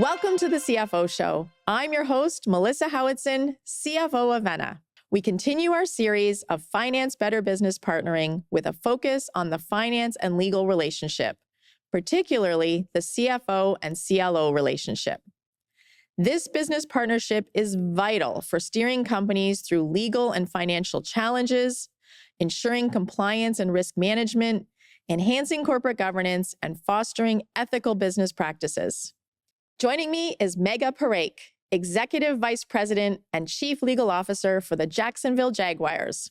Welcome to the CFO Show. I'm your host, Melissa Howatson, CFO of Vena. We continue our series of Finance Better Business Partnering with a focus on the finance and legal relationship, particularly the CFO and CLO relationship. This business partnership is vital for steering companies through legal and financial challenges, ensuring compliance and risk management, enhancing corporate governance, and fostering ethical business practices. Joining me is Megha Parekh, Executive Vice President and Chief Legal Officer for the Jacksonville Jaguars.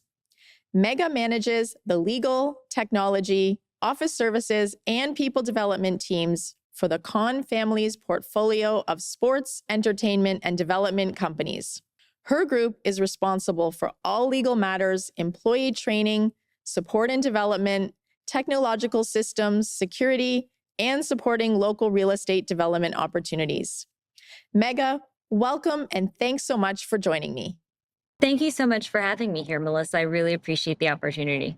Megha manages the legal, technology, office services, and people development teams for the Kahn family's portfolio of sports, entertainment, and development companies. Her group is responsible for all legal matters, employee training, support and development, technological systems, security, and supporting local real estate development opportunities. Megha, welcome and thanks so much for joining me. Thank you so much for having me here, Melissa. I really appreciate the opportunity.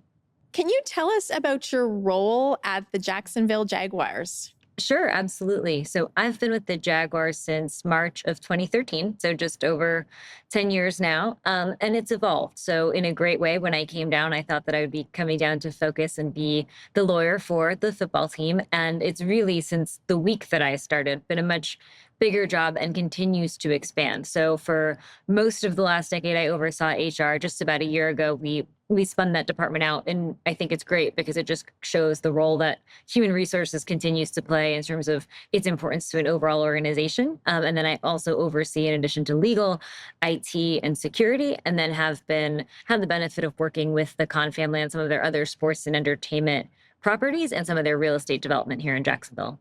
Can you tell us about your role at the Jacksonville Jaguars? Sure, absolutely. So I've been with the Jaguars since March of 2013, so just over 10 years now, and it's evolved. So in a great way, when I came down, I thought that I would be coming down to focus and be the lawyer for the football team. And it's really, since the week that I started, been a much bigger job and continues to expand. So for most of the last decade, I oversaw HR. Just about a year ago, we spun that department out. And I think it's great because it just shows the role that human resources continues to play in terms of its importance to an overall organization. And then I also oversee, in addition to legal, IT and security, and then have the benefit of working with the Kahn family on some of their other sports and entertainment properties and some of their real estate development here in Jacksonville.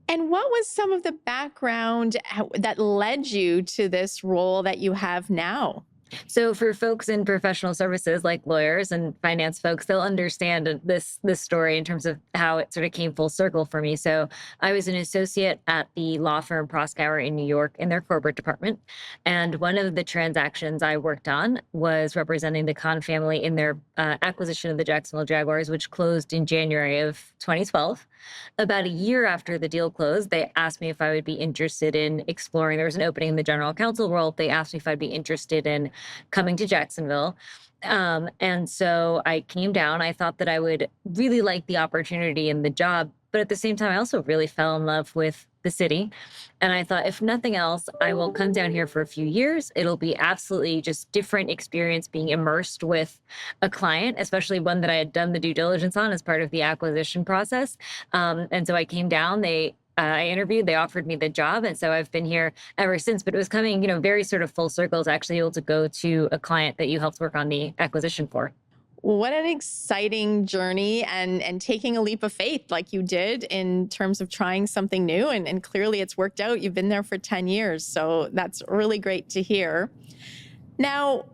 And what was some of the background that led you to this role that you have now? So for folks in professional services like lawyers and finance folks, they'll understand this story in terms of how it sort of came full circle for me. So I was an associate at the law firm Proskauer in New York in their corporate department. And one of the transactions I worked on was representing the Kahn family in their acquisition of the Jacksonville Jaguars, which closed in January of 2012. About a year after the deal closed, they asked me if I would be interested in exploring. There was an opening in the General Counsel world. They asked me if I'd be interested in coming to Jacksonville. And so I came down. I thought that I would really like the opportunity and the job, but at the same time, I also really fell in love with the city. And I thought, if nothing else, I will come down here for a few years. It'll be absolutely just different experience being immersed with a client, especially one that I had done the due diligence on as part of the acquisition process. And so I came down, I interviewed, they offered me the job. And so I've been here ever since, but it was coming, very sort of full circle to actually able to go to a client that you helped work on the acquisition for. What an exciting journey and taking a leap of faith like you did in terms of trying something new. And clearly it's worked out. You've been there for 10 years. So that's really great to hear. Now,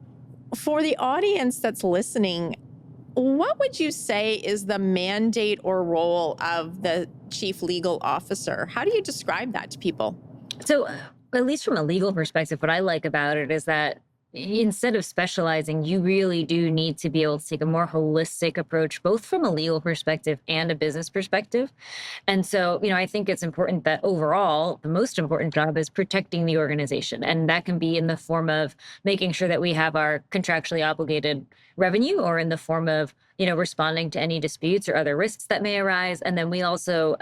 for the audience that's listening, what would you say is the mandate or role of the chief legal officer? How do you describe that to people? So at least from a legal perspective, what I like about it is that instead of specializing, you really do need to be able to take a more holistic approach, both from a legal perspective and a business perspective. And so, I think it's important that overall, the most important job is protecting the organization. And that can be in the form of making sure that we have our contractually obligated revenue, or in the form of, responding to any disputes or other risks that may arise. And then we also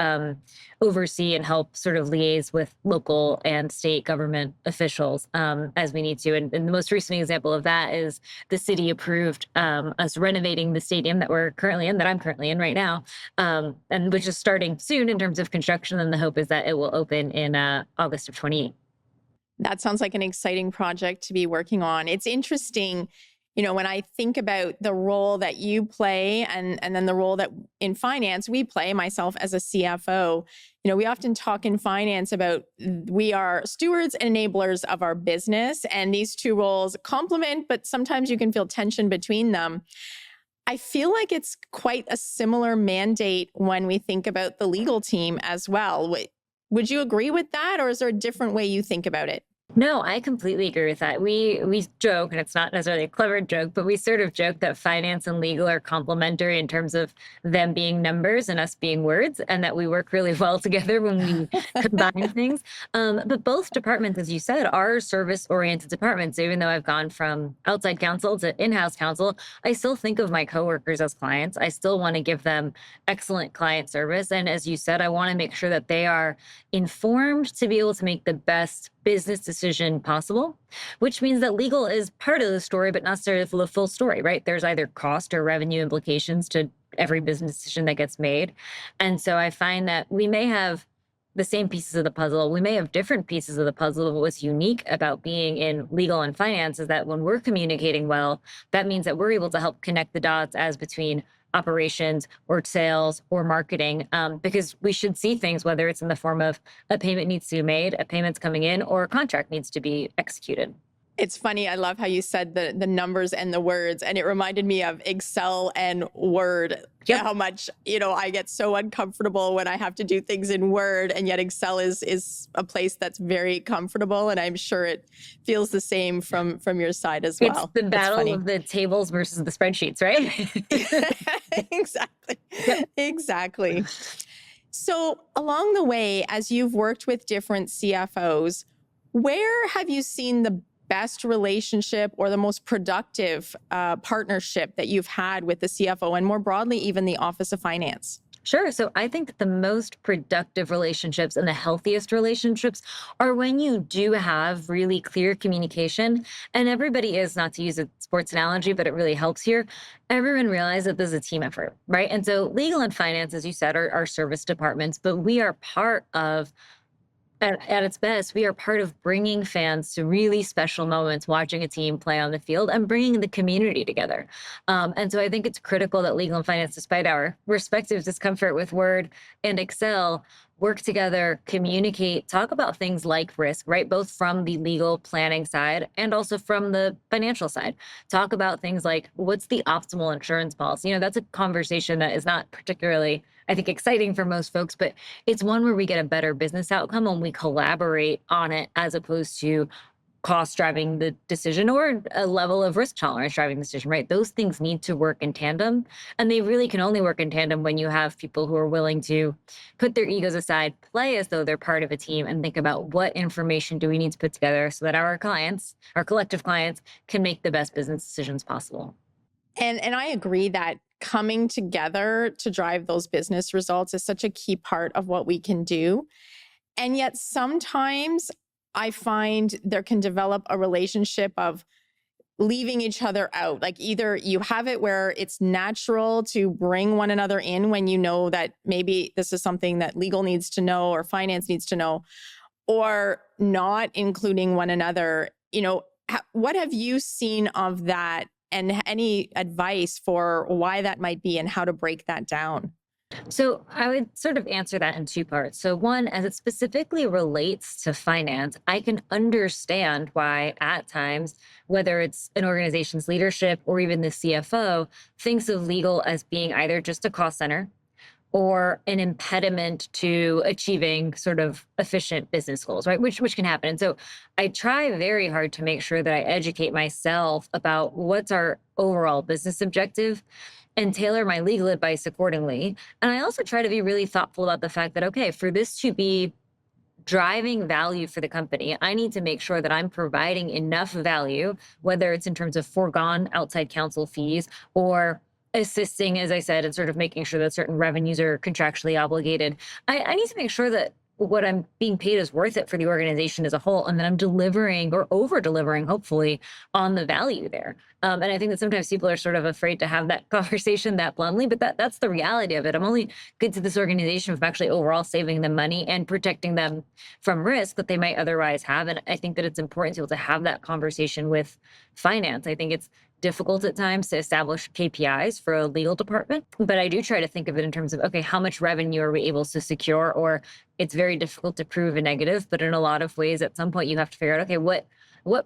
oversee and help sort of liaise with local and state government officials as we need to. And the most recent example of that is the city approved us renovating the stadium that I'm currently in right now, and which is starting soon in terms of construction. And the hope is that it will open in August of 28. That sounds like an exciting project to be working on. It's interesting, when I think about the role that you play and then the role that in finance we play, myself as a CFO, we often talk in finance about we are stewards and enablers of our business, and these two roles complement, but sometimes you can feel tension between them. I feel like it's quite a similar mandate when we think about the legal team as well. Would you agree with that, or is there a different way you think about it? No, I completely agree with that. We joke, and it's not necessarily a clever joke, but we sort of joke that finance and legal are complementary in terms of them being numbers and us being words, and that we work really well together when we combine things. But both departments, as you said, are service-oriented departments. Even though I've gone from outside counsel to in-house counsel, I still think of my coworkers as clients. I still want to give them excellent client service. And as you said, I want to make sure that they are informed to be able to make the best business decision possible, which means that legal is part of the story, but not necessarily the full story, right? There's either cost or revenue implications to every business decision that gets made. And so I find that we may have the same pieces of the puzzle. We may have different pieces of the puzzle, but what's unique about being in legal and finance is that when we're communicating well, that means that we're able to help connect the dots as between operations or sales or marketing, because we should see things, whether it's in the form of a payment needs to be made, a payment's coming in, or a contract needs to be executed. It's funny. I love how you said the numbers and the words, and it reminded me of Excel and Word. Yep. How much, I get so uncomfortable when I have to do things in Word, and yet Excel is a place that's very comfortable, and I'm sure it feels the same from your side as well. It's the battle of the tables versus the spreadsheets, right? Exactly. Yep. Exactly. So along the way, as you've worked with different CFOs, where have you seen the best relationship or the most productive partnership that you've had with the CFO and more broadly, even the Office of Finance? Sure. So I think that the most productive relationships and the healthiest relationships are when you do have really clear communication. And everybody is, not to use a sports analogy, but it really helps here. Everyone realizes that this is a team effort, right? And so legal and finance, as you said, are service departments, but we are part of, at its best, we are part of bringing fans to really special moments, watching a team play on the field and bringing the community together. And so I think it's critical that legal and finance, despite our respective discomfort with Word and Excel, work together, communicate, talk about things like risk, right? Both from the legal planning side and also from the financial side. Talk about things like, what's the optimal insurance policy? That's a conversation that is not particularly, I think, exciting for most folks, but it's one where we get a better business outcome when we collaborate on it, as opposed to cost driving the decision or a level of risk tolerance driving the decision, right? Those things need to work in tandem. And they really can only work in tandem when you have people who are willing to put their egos aside, play as though they're part of a team, and think about what information do we need to put together so that our clients, our collective clients, can make the best business decisions possible. And I agree that coming together to drive those business results is such a key part of what we can do. And yet sometimes I find there can develop a relationship of leaving each other out. Like either you have it where it's natural to bring one another in when you know that maybe this is something that legal needs to know or finance needs to know, or not including one another. What have you seen of that, and any advice for why that might be and how to break that down? So I would sort of answer that in two parts. So one, as it specifically relates to finance, I can understand why at times, whether it's an organization's leadership or even the CFO, thinks of legal as being either just a cost center or an impediment to achieving sort of efficient business goals, right? Which can happen. And so I try very hard to make sure that I educate myself about what's our overall business objective and tailor my legal advice accordingly. And I also try to be really thoughtful about the fact that, okay, for this to be driving value for the company, I need to make sure that I'm providing enough value, whether it's in terms of foregone outside counsel fees or assisting, as I said, and sort of making sure that certain revenues are contractually obligated. I need to make sure that what I'm being paid is worth it for the organization as a whole, and that I'm delivering or over delivering, hopefully, on the value there. And I think that sometimes people are sort of afraid to have that conversation that bluntly, but that's the reality of it. I'm only good to this organization if I'm actually overall saving them money and protecting them from risk that they might otherwise have. And I think that it's important to be able to have that conversation with finance. I think it's difficult at times to establish KPIs for a legal department, but I do try to think of it in terms of, okay, how much revenue are we able to secure? Or it's very difficult to prove a negative, but in a lot of ways, at some point you have to figure out, okay, what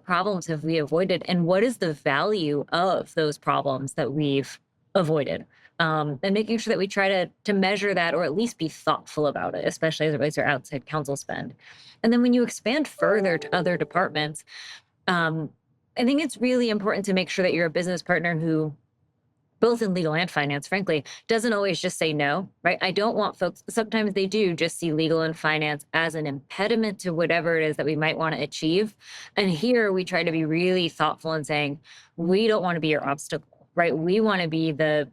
problems have we avoided, and what is the value of those problems that we've avoided? and making sure that we try to measure that, or at least be thoughtful about it, especially as it relates to our outside counsel spend. And then when you expand further to other departments, I think it's really important to make sure that you're a business partner who, both in legal and finance, frankly, doesn't always just say no, right? I don't want folks, sometimes they do just see legal and finance as an impediment to whatever it is that we might want to achieve. And here we try to be really thoughtful in saying, we don't want to be your obstacle, right? We want to be the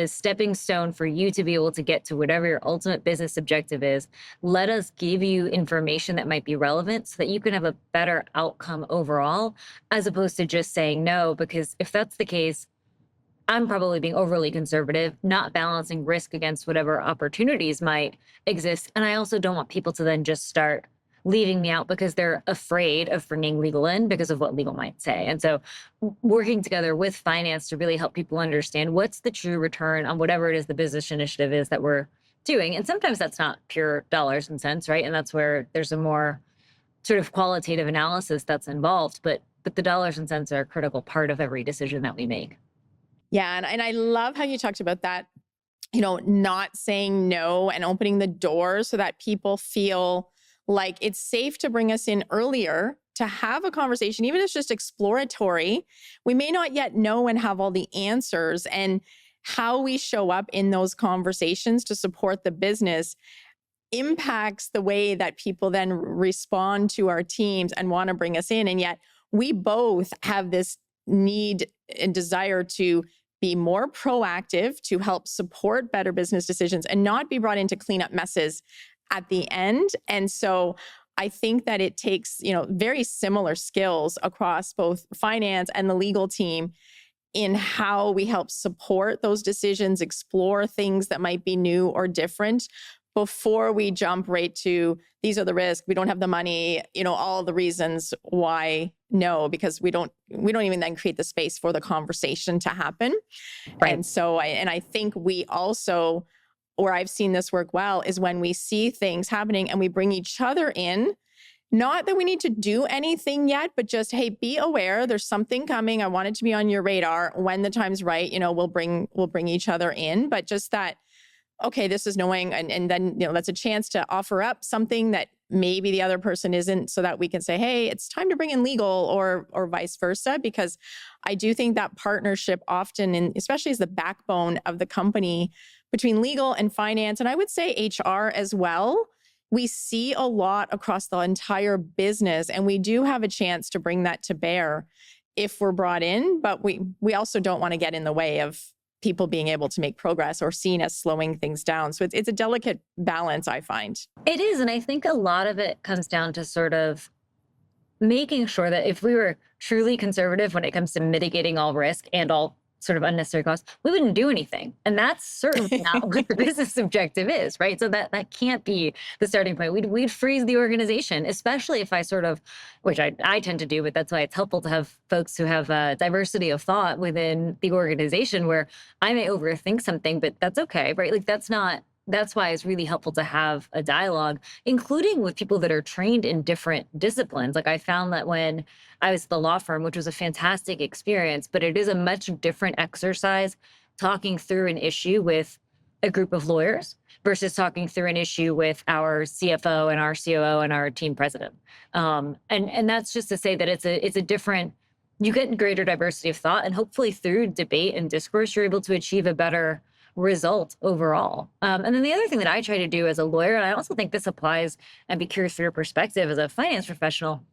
stepping stone for you to be able to get to whatever your ultimate business objective is. Let us give you information that might be relevant so that you can have a better outcome overall, as opposed to just saying no, because if that's the case, I'm probably being overly conservative, not balancing risk against whatever opportunities might exist. And I also don't want people to then just start leaving me out because they're afraid of bringing legal in because of what legal might say. And so working together with finance to really help people understand what's the true return on whatever it is the business initiative is that we're doing. And sometimes that's not pure dollars and cents, right? And that's where there's a more sort of qualitative analysis that's involved. But the dollars and cents are a critical part of every decision that we make. Yeah. And I love how you talked about that, not saying no and opening the door so that people feel like it's safe to bring us in earlier to have a conversation, even if it's just exploratory. We may not yet know and have all the answers, and how we show up in those conversations to support the business impacts the way that people then respond to our teams and want to bring us in. And yet we both have this need and desire to be more proactive, to help support better business decisions and not be brought in to clean up messes at the end. And so I think that it takes, very similar skills across both finance and the legal team in how we help support those decisions, explore things that might be new or different before we jump right to, these are the risks, we don't have the money, all the reasons why no, because we don't even then create the space for the conversation to happen. Right. And so I think we also, where I've seen this work well, is when we see things happening and we bring each other in. Not that we need to do anything yet, but just, hey, be aware, there's something coming. I want it to be on your radar. When the time's right, we'll bring each other in. But just that, okay, this is knowing, and then, that's a chance to offer up something that maybe the other person isn't, so that we can say, hey, it's time to bring in legal, or vice versa. Because I do think that partnership often, and especially as the backbone of the company, between legal and finance, and I would say HR as well, we see a lot across the entire business, and we do have a chance to bring that to bear if we're brought in. But we also don't want to get in the way of people being able to make progress or seen as slowing things down. So it's a delicate balance, I find. It is. And I think a lot of it comes down to sort of making sure that if we were truly conservative when it comes to mitigating all risk and all sort of unnecessary costs, we wouldn't do anything. And that's certainly not what the business objective is, right? So that can't be the starting point. We'd freeze the organization, especially if I sort of, which I tend to do, but that's why it's helpful to have folks who have a diversity of thought within the organization, where I may overthink something, but that's okay, right? Like that's why it's really helpful to have a dialogue, including with people that are trained in different disciplines. Like I found that when I was at the law firm, which was a fantastic experience, but it is a much different exercise talking through an issue with a group of lawyers versus talking through an issue with our CFO and our COO and our team president. And that's just to say that it's a different, you get greater diversity of thought, and hopefully through debate and discourse, you're able to achieve a better result overall. And then the other thing that I try to do as a lawyer, and I also think this applies, and be curious for your perspective as a finance professional,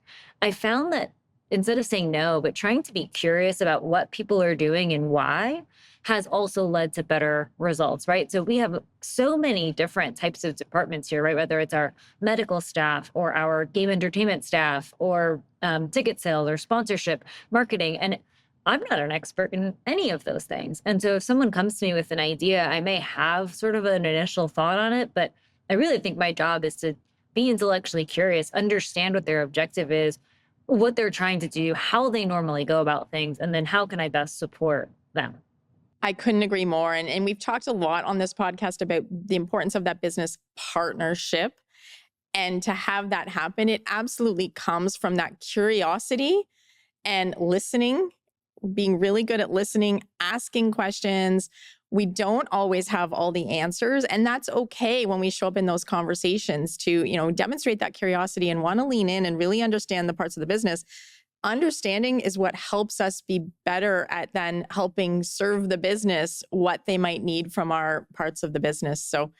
I found that instead of saying no, but trying to be curious about what people are doing and why, has also led to better results, right? So we have so many different types of departments here, right? Whether it's our medical staff or our game entertainment staff or ticket sales or sponsorship, marketing. And I'm not an expert in any of those things. And so if someone comes to me with an idea, I may have sort of an initial thought on it, but I really think my job is to be intellectually curious, understand what their objective is, what they're trying to do, how they normally go about things, and then how can I best support them. I couldn't agree more. And we've talked a lot on this podcast about the importance of that business partnership. And to have that happen, it absolutely comes from that curiosity and listening, being really good at listening, asking questions, We don't always have all the answers, and that's okay when we show up in those conversations to, demonstrate that curiosity and want to lean in and really understand the parts of the business. Understanding is what helps us be better at then helping serve the business what they might need from our parts of the business. So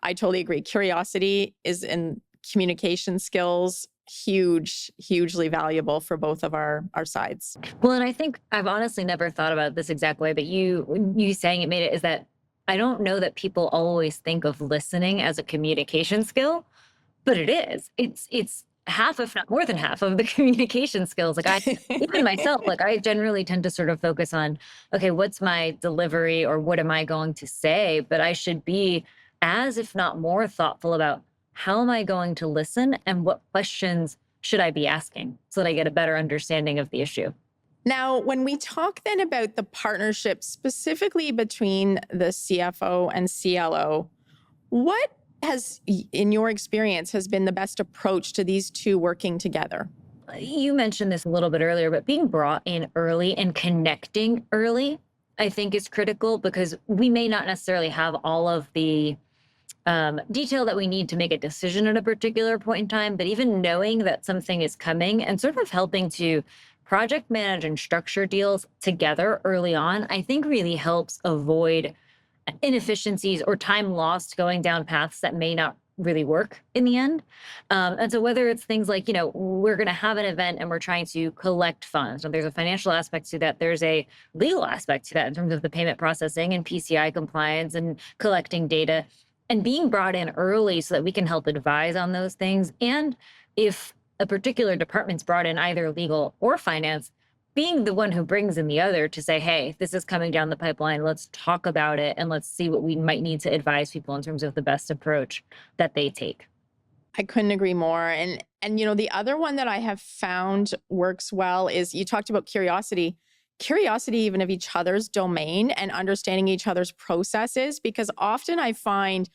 I totally agree. Curiosity is in communication skills, hugely valuable for both of our sides. Well, and I think I've honestly never thought about it this exact way, but you saying it made it is that I don't know that people always think of listening as a communication skill, but it is. It's half, if not more than half, of the communication skills. Like even myself, like I generally tend to sort of focus on, okay, what's my delivery or what am I going to say? But I should be as, if not more, thoughtful about how am I going to listen and what questions should I be asking so that I get a better understanding of the issue. Now, when we talk then about the partnership specifically between the CFO and CLO, what has, in your experience, has been the best approach to these two working together? You mentioned this a little bit earlier, but being brought in early and connecting early, I think is critical because we may not necessarily have all of the detail that we need to make a decision at a particular point in time, but even knowing that something is coming and sort of helping to project manage and structure deals together early on, I think really helps avoid inefficiencies or time lost going down paths that may not really work in the end. And so whether it's things like, we're going to have an event and we're trying to collect funds. So there's a financial aspect to that. There's a legal aspect to that in terms of the payment processing and PCI compliance and collecting data. And being brought in early so that we can help advise on those things. And if a particular department's brought in either legal or finance, being the one who brings in the other to say, hey, this is coming down the pipeline, let's talk about it and let's see what we might need to advise people in terms of the best approach that they take. I couldn't agree more. And the other one that I have found works well is you talked about curiosity even of each other's domain and understanding each other's processes, because often I find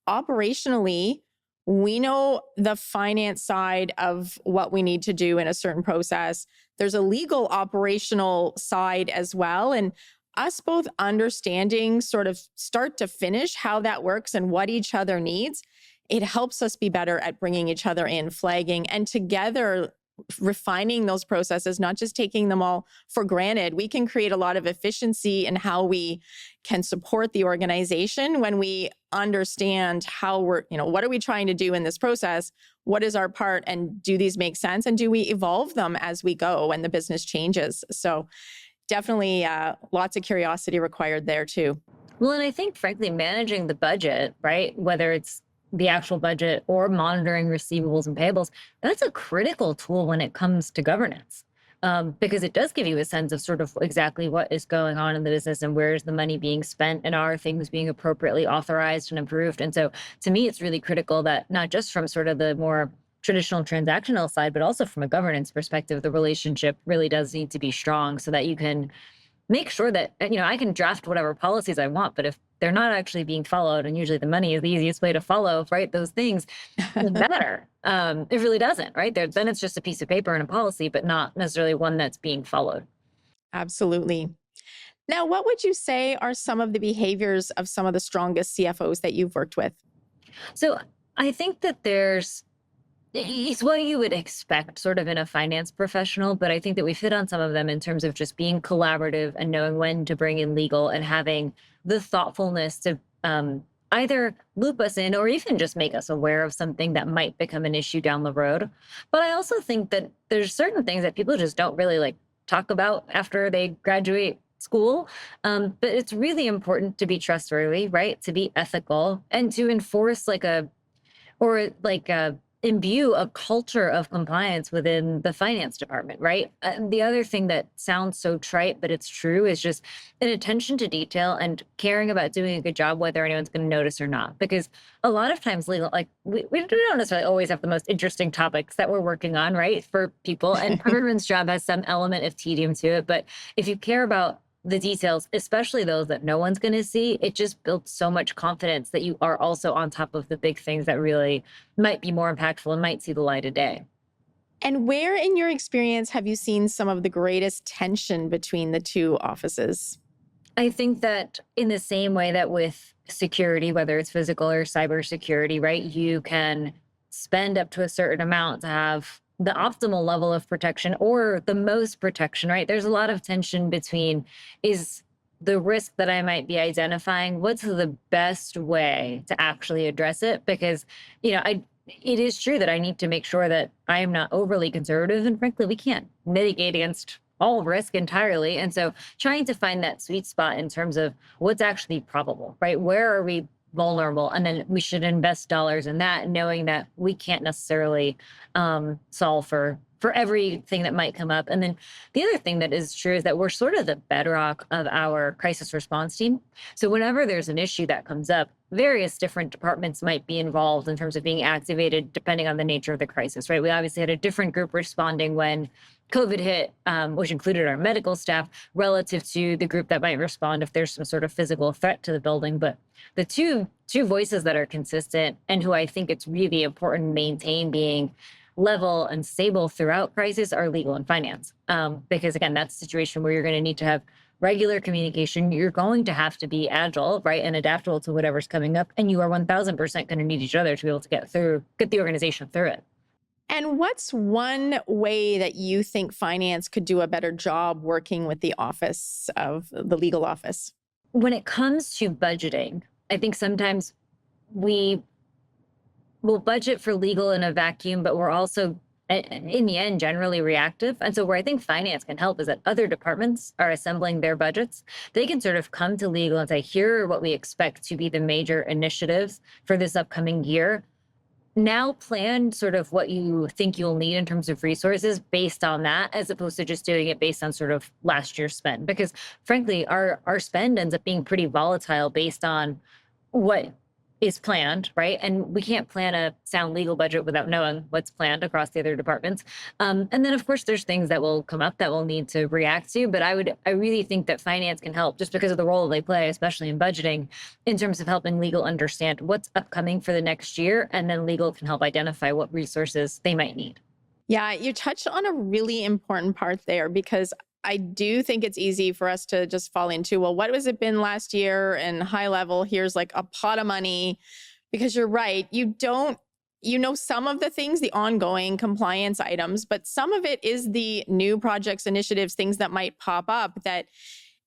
operationally, we know the finance side of what we need to do in a certain process. There's a legal operational side as well. And us both understanding sort of start to finish how that works and what each other needs, it helps us be better at bringing each other in, flagging, and together refining those processes, not just taking them all for granted. We can create a lot of efficiency in how we can support the organization when we understand how what are we trying to do in this process? What is our part? And do these make sense? And do we evolve them as we go when the business changes? So definitely lots of curiosity required there too. Well, and I think, frankly, managing the budget, right, whether it's the actual budget or monitoring receivables and payables, that's a critical tool when it comes to governance, because it does give you a sense of sort of exactly what is going on in the business and where is the money being spent and are things being appropriately authorized and approved. And so to me, it's really critical that not just from sort of the more traditional transactional side, but also from a governance perspective, the relationship really does need to be strong so that you can make sure that, I can draft whatever policies I want, but if they're not actually being followed, and usually the money is the easiest way to follow, right? Those things doesn't matter. It really doesn't, right? Then it's just a piece of paper and a policy, but not necessarily one that's being followed. Absolutely. Now, what would you say are some of the behaviors of some of the strongest CFOs that you've worked with? So I think that it's what you would expect sort of in a finance professional, but I think that we've hit on some of them in terms of just being collaborative and knowing when to bring in legal and having the thoughtfulness to either loop us in or even just make us aware of something that might become an issue down the road. But I also think that there's certain things that people just don't really talk about after they graduate school. But it's really important to be trustworthy, right? To be ethical and to enforce imbue a culture of compliance within the finance department, right? The other thing that sounds so trite, but it's true, is just an attention to detail and caring about doing a good job, whether anyone's going to notice or not. Because a lot of times legal, we don't necessarily always have the most interesting topics that we're working on, right? For people, and everyone's job has some element of tedium to it. But if you care about the details, especially those that no one's going to see, it just builds so much confidence that you are also on top of the big things that really might be more impactful and might see the light of day. And where in your experience have you seen some of the greatest tension between the two offices? I think that in the same way that with security, whether it's physical or cybersecurity, right, you can spend up to a certain amount to have the optimal level of protection or the most protection, right? There's a lot of tension between is the risk that I might be identifying, what's the best way to actually address it? Because, it is true that I need to make sure that I am not overly conservative. And frankly, we can't mitigate against all risk entirely. And so trying to find that sweet spot in terms of what's actually probable, right? Where are we vulnerable? And then we should invest dollars in that, knowing that we can't necessarily solve for everything that might come up. And then the other thing that is true is that we're sort of the bedrock of our crisis response team. So whenever there's an issue that comes up, various different departments might be involved in terms of being activated depending on the nature of the crisis, right? We obviously had a different group responding when COVID hit, which included our medical staff, relative to the group that might respond if there's some sort of physical threat to the building. But the two voices that are consistent and who I think it's really important to maintain being level and stable throughout crisis are legal and finance. Because again, that's a situation where you're going to need to have regular communication. You're going to have to be agile, right, and adaptable to whatever's coming up. And you are 1000% going to need each other to be able to get the organization through it. And what's one way that you think finance could do a better job working with the legal office? When it comes to budgeting, I think sometimes we will budget for legal in a vacuum, but we're also, in the end, generally reactive. And so where I think finance can help is that other departments are assembling their budgets. They can sort of come to legal and say, here are what we expect to be the major initiatives for this upcoming year. Now plan sort of what you think you'll need in terms of resources based on that, as opposed to just doing it based on sort of last year's spend. Because frankly, our spend ends up being pretty volatile based on what is planned, right? And we can't plan a sound legal budget without knowing what's planned across the other departments. And then of course there's things that will come up that we'll need to react to. But I really think that finance can help just because of the role they play, especially in budgeting, in terms of helping legal understand what's upcoming for the next year. And then legal can help identify what resources they might need. Yeah, you touched on a really important part there, because I do think it's easy for us to just fall into, well, what has it been last year? And high level, here's like a pot of money. Because you're right, you know some of the things, the ongoing compliance items, but some of it is the new projects, initiatives, things that might pop up that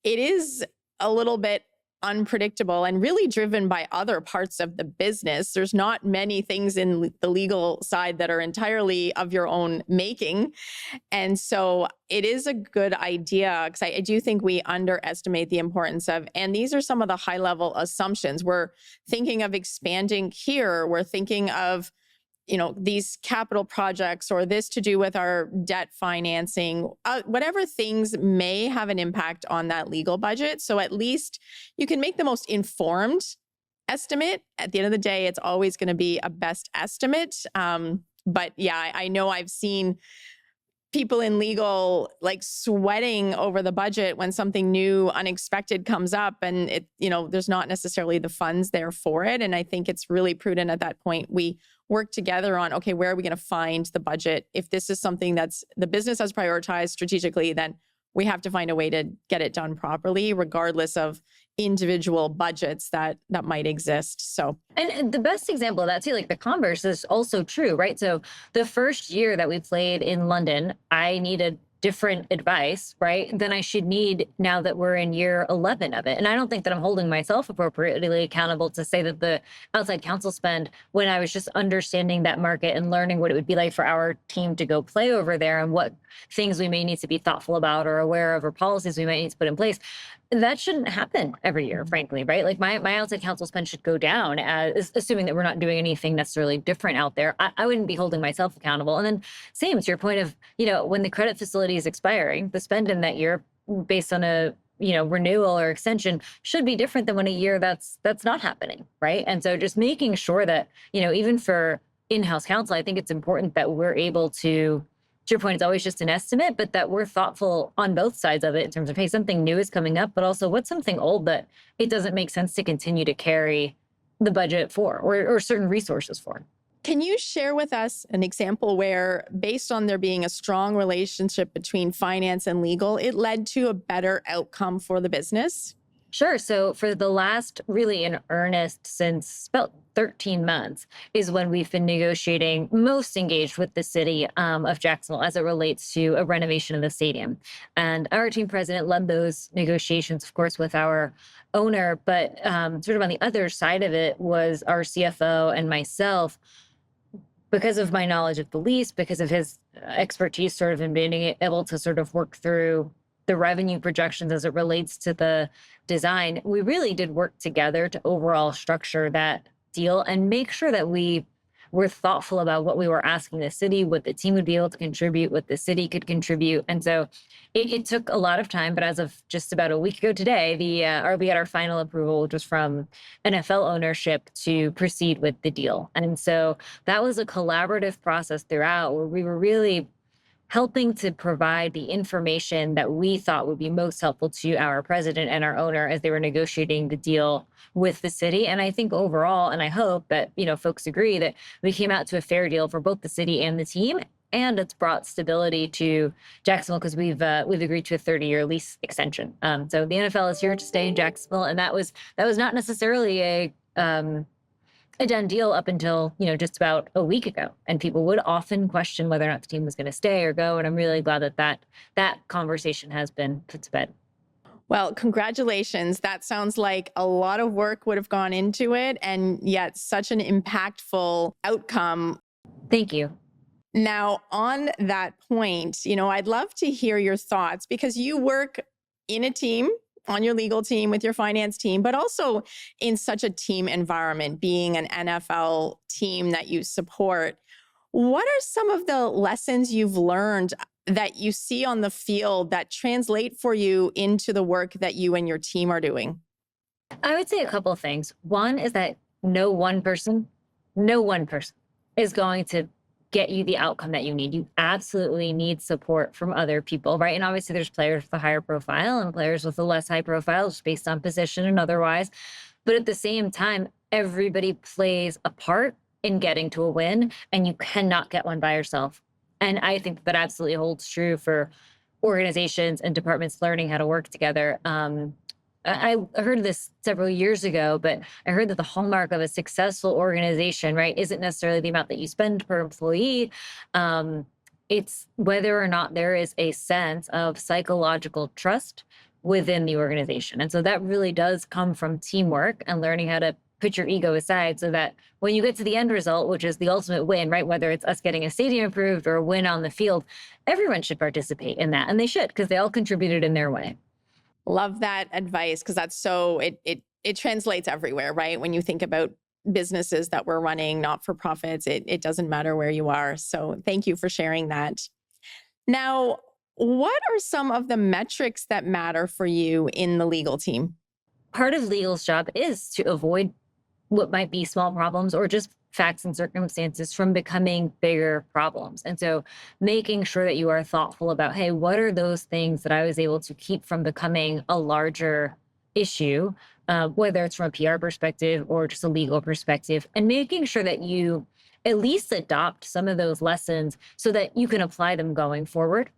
it is a little bit unpredictable and really driven by other parts of the business. There's not many things in the legal side that are entirely of your own making. And so it is a good idea, because I do think we underestimate the importance of, and these are some of the high level assumptions. We're thinking of expanding here. We're thinking of these capital projects or this to do with our debt financing, whatever things may have an impact on that legal budget. So at least you can make the most informed estimate. At the end of the day, it's always going to be a best estimate. But yeah, I know I've seen people in legal like sweating over the budget when something new, unexpected comes up, and there's not necessarily the funds there for it. And I think it's really prudent at that point we work together on, okay, where are we going to find the budget? If this is something that's the business has prioritized strategically, then we have to find a way to get it done properly, regardless of individual budgets that might exist. So, and the best example of that too, like the converse is also true, right? So the first year that we played in London, I needed different advice, right, than I should need now that we're in year 11 of it. And I don't think that I'm holding myself appropriately accountable to say that the outside counsel spend, when I was just understanding that market and learning what it would be like for our team to go play over there and what things we may need to be thoughtful about or aware of or policies we might need to put in place. That shouldn't happen every year, frankly, right? Like my outside counsel spend should go down, assuming that we're not doing anything necessarily different out there. I wouldn't be holding myself accountable. And then same to your point of, when the credit facility is expiring, the spend in that year based on a renewal or extension should be different than when a year that's not happening, right? And so just making sure that, even for in-house counsel, I think it's important that we're able to your point, it's always just an estimate, but that we're thoughtful on both sides of it in terms of, hey, something new is coming up, but also what's something old that it doesn't make sense to continue to carry the budget for or certain resources for. Can you share with us an example where, based on there being a strong relationship between finance and legal, it led to a better outcome for the business? Sure. So for the last really in earnest since about 13 months is when we've been negotiating most engaged with the city of Jacksonville as it relates to a renovation of the stadium. And our team president led those negotiations, of course, with our owner. But sort of on the other side of it was our CFO and myself, because of my knowledge of the lease, because of his expertise sort of in being able to sort of work through the revenue projections as it relates to the design, we really did work together to overall structure that deal and make sure that we were thoughtful about what we were asking the city, what the team would be able to contribute, what the city could contribute. And so it took a lot of time, but as of just about a week ago today, we got our final approval, which was from NFL ownership to proceed with the deal. And so that was a collaborative process throughout where we were really helping to provide the information that we thought would be most helpful to our president and our owner as they were negotiating the deal with the city. And I think overall, and I hope that, folks agree that we came out to a fair deal for both the city and the team. And it's brought stability to Jacksonville because we've agreed to a 30-year lease extension. So the NFL is here to stay in Jacksonville, and that was not necessarily a done deal up until, just about a week ago. And people would often question whether or not the team was going to stay or go. And I'm really glad that conversation has been put to bed. Well, congratulations. That sounds like a lot of work would have gone into it, and yet such an impactful outcome. Thank you. Now, on that point, I'd love to hear your thoughts because you work in a team, on your legal team, with your finance team, but also in such a team environment, being an NFL team that you support. What are some of the lessons you've learned that you see on the field that translate for you into the work that you and your team are doing? I would say a couple of things. One is that no one person is going to get you the outcome that you need. You absolutely need support from other people, right? And obviously there's players with a higher profile and players with a less high profile just based on position and otherwise. But at the same time, everybody plays a part in getting to a win, and you cannot get one by yourself. And I think that absolutely holds true for organizations and departments learning how to work together. I heard this several years ago, but I heard that the hallmark of a successful organization, right, isn't necessarily the amount that you spend per employee. It's whether or not there is a sense of psychological trust within the organization. And so that really does come from teamwork and learning how to put your ego aside so that when you get to the end result, which is the ultimate win, right, whether it's us getting a stadium approved or a win on the field, everyone should participate in that. And they should, because they all contributed in their way. Love that advice because that's so it translates everywhere, right? When you think about businesses that we're running, not for profits, it doesn't matter where you are. So thank you for sharing that. Now, what are some of the metrics that matter for you in the legal team? Part of legal's job is to avoid what might be small problems or just facts and circumstances from becoming bigger problems. And so making sure that you are thoughtful about, hey, what are those things that I was able to keep from becoming a larger issue, whether it's from a PR perspective or just a legal perspective, and making sure that you at least adopt some of those lessons so that you can apply them going forward.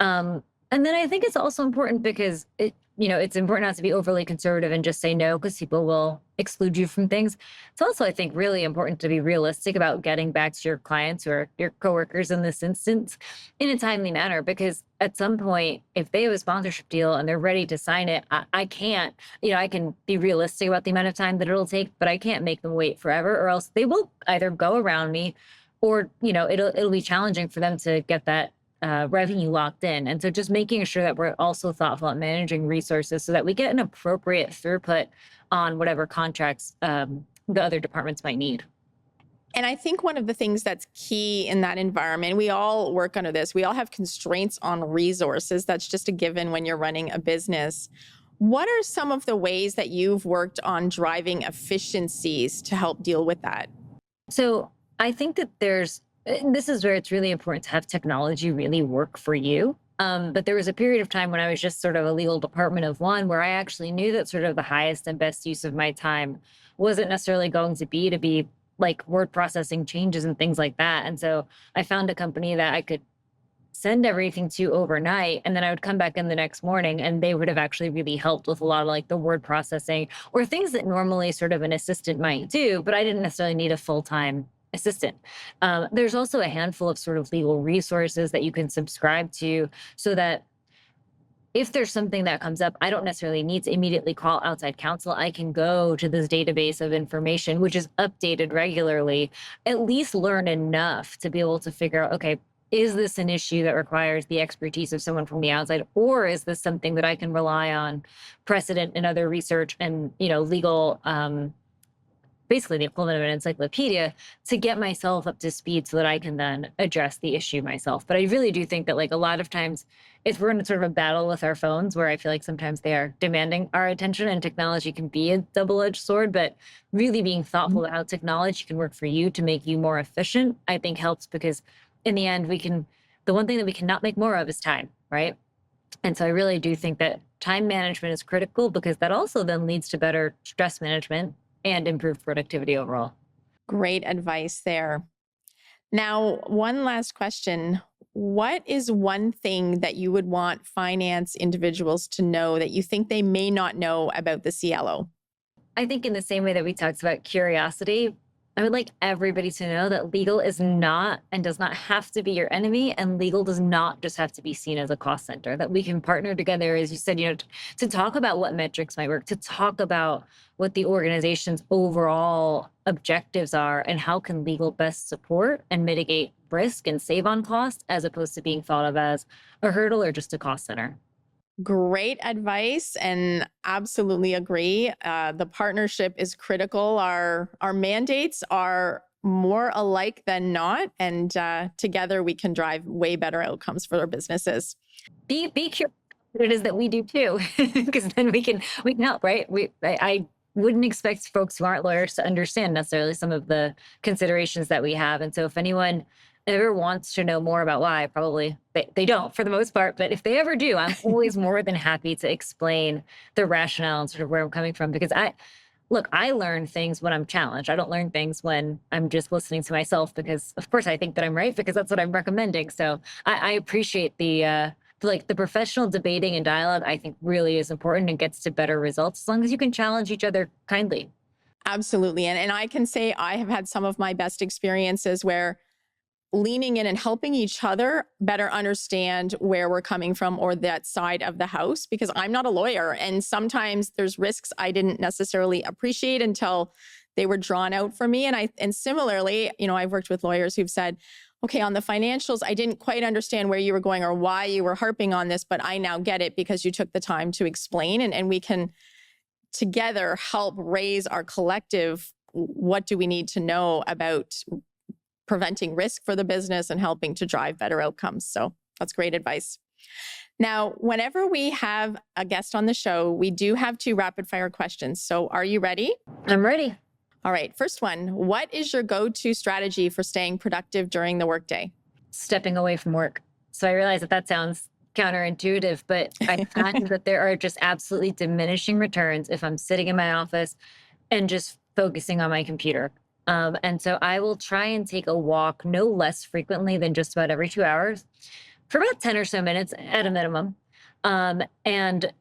And then I think it's also important because it's important not to be overly conservative and just say no because people will exclude you from things. It's also, I think, really important to be realistic about getting back to your clients or your coworkers in this instance in a timely manner, because at some point, if they have a sponsorship deal and they're ready to sign it, I can't, I can be realistic about the amount of time that it'll take, but I can't make them wait forever, or else they will either go around me or, it'll be challenging for them to get that revenue locked in. And so just making sure that we're also thoughtful at managing resources so that we get an appropriate throughput on whatever contracts the other departments might need. And I think one of the things that's key in that environment, we all work under this, we all have constraints on resources. That's just a given when you're running a business. What are some of the ways that you've worked on driving efficiencies to help deal with that? So I think that this is where it's really important to have technology really work for you. But there was a period of time when I was just sort of a legal department of one where I actually knew that sort of the highest and best use of my time wasn't necessarily going to be like word processing changes and things like that. And so I found a company that I could send everything to overnight. And then I would come back in the next morning and they would have actually really helped with a lot of like the word processing or things that normally sort of an assistant might do, but I didn't necessarily need a full-time assistant. There's also a handful of sort of legal resources that you can subscribe to so that if there's something that comes up, I don't necessarily need to immediately call outside counsel. I can go to this database of information, which is updated regularly, at least learn enough to be able to figure out, okay, is this an issue that requires the expertise of someone from the outside, or is this something that I can rely on precedent and other research and, legal, basically the equivalent of an encyclopedia to get myself up to speed so that I can then address the issue myself. But I really do think that like a lot of times we're in sort of a battle with our phones where I feel like sometimes they are demanding our attention and technology can be a double-edged sword, but really being thoughtful about how technology can work for you to make you more efficient, I think helps because in the end, the one thing that we cannot make more of is time, right? And so I really do think that time management is critical because that also then leads to better stress management and improved productivity overall. Great advice there. Now, one last question. What is one thing that you would want finance individuals to know that you think they may not know about the CLO? I think in the same way that we talked about curiosity, I would like everybody to know that legal is not and does not have to be your enemy, and legal does not just have to be seen as a cost center, that we can partner together, as you said, to talk about what metrics might work, to talk about what the organization's overall objectives are and how can legal best support and mitigate risk and save on cost as opposed to being thought of as a hurdle or just a cost center. Great advice, and absolutely agree. The partnership is critical. Our mandates are more alike than not, and together we can drive way better outcomes for our businesses. Be curious what it is that we do too, because then we can help, right? I wouldn't expect folks who aren't lawyers to understand necessarily some of the considerations that we have, and so if anyone ever wants to know more about why, probably they don't for the most part, but if they ever do, I'm always more than happy to explain the rationale and sort of where I'm coming from, because I learn things when I'm challenged. I don't learn things when I'm just listening to myself because of course I think that I'm right because that's what I'm recommending. So I appreciate the professional debating and dialogue. I think really is important and gets to better results as long as you can challenge each other kindly. Absolutely. And I can say I have had some of my best experiences where leaning in and helping each other better understand where we're coming from or that side of the house, because I'm not a lawyer. And sometimes there's risks I didn't necessarily appreciate until they were drawn out for me. And similarly, I've worked with lawyers who've said, okay, on the financials, I didn't quite understand where you were going or why you were harping on this, but I now get it because you took the time to explain, and we can together help raise our collective, what do we need to know about preventing risk for the business and helping to drive better outcomes. So that's great advice. Now, whenever we have a guest on the show, we do have 2 rapid fire questions. So are you ready? I'm ready. All right. First one, what is your go-to strategy for staying productive during the workday? Stepping away from work. So I realize that sounds counterintuitive, but I find that there are just absolutely diminishing returns if I'm sitting in my office and just focusing on my computer. And so I will try and take a walk no less frequently than just about every 2 hours for about 10 or so minutes at a minimum. And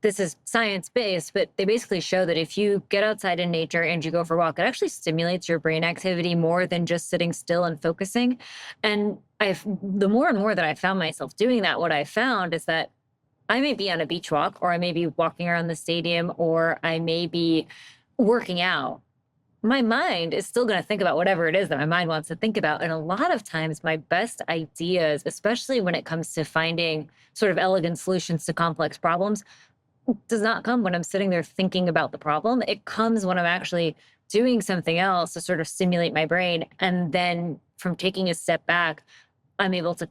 this is science-based, but they basically show that if you get outside in nature and you go for a walk, it actually stimulates your brain activity more than just sitting still and focusing. And the more and more that I found myself doing that, what I found is that I may be on a beach walk, or I may be walking around the stadium, or I may be working out. My mind is still going to think about whatever it is that my mind wants to think about. And a lot of times my best ideas, especially when it comes to finding sort of elegant solutions to complex problems, does not come when I'm sitting there thinking about the problem. It comes when I'm actually doing something else to sort of stimulate my brain. And then from taking a step back, I'm able to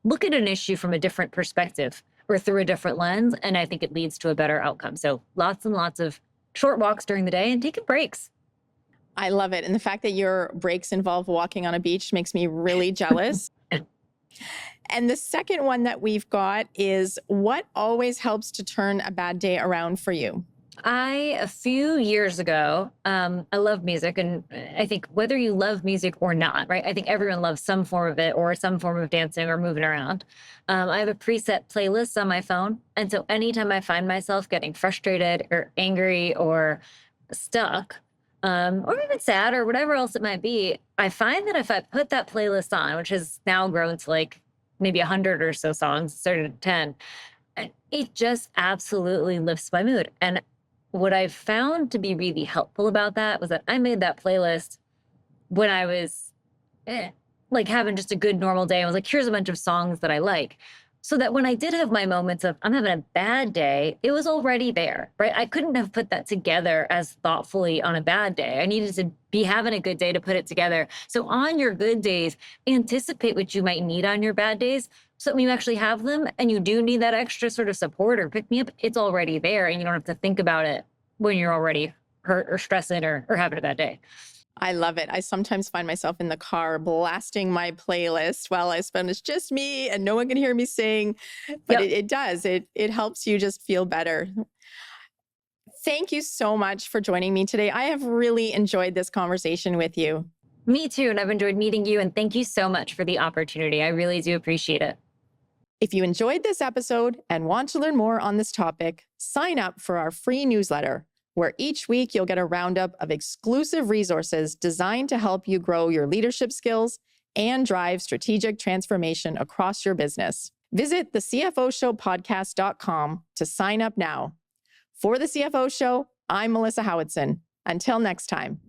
look at an issue from a different perspective or through a different lens. And I think it leads to a better outcome. So lots and lots of short walks during the day and taking breaks. I love it. And the fact that your breaks involve walking on a beach makes me really jealous. And the second one that we've got is, what always helps to turn a bad day around for you? A few years ago, I love music. And I think whether you love music or not, right? I think everyone loves some form of it or some form of dancing or moving around. I have a preset playlist on my phone. And so anytime I find myself getting frustrated or angry or stuck, or even sad or whatever else it might be, I find that if I put that playlist on, which has now grown to like maybe 100 or so songs, started at 10, it just absolutely lifts my mood. And what I found to be really helpful about that was that I made that playlist when I was like having just a good normal day. I was like, here's a bunch of songs that I like. So that when I did have my moments of I'm having a bad day, it was already there, right? I couldn't have put that together as thoughtfully on a bad day. I needed to be having a good day to put it together. So on your good days, anticipate what you might need on your bad days. So when you actually have them and you do need that extra sort of support or pick me up, it's already there and you don't have to think about it when you're already hurt or stressing or having a bad day. I love it. I sometimes find myself in the car blasting my playlist while I spend. It's just me and no one can hear me sing, but Yep. it does. It helps you just feel better. Thank you so much for joining me today. I have really enjoyed this conversation with you. Me too. And I've enjoyed meeting you. And thank you so much for the opportunity. I really do appreciate it. If you enjoyed this episode and want to learn more on this topic, sign up for our free newsletter, where each week you'll get a roundup of exclusive resources designed to help you grow your leadership skills and drive strategic transformation across your business. Visit the CFOshowpodcast.com to sign up now. For the CFO Show, I'm Melissa Howatson. Until next time.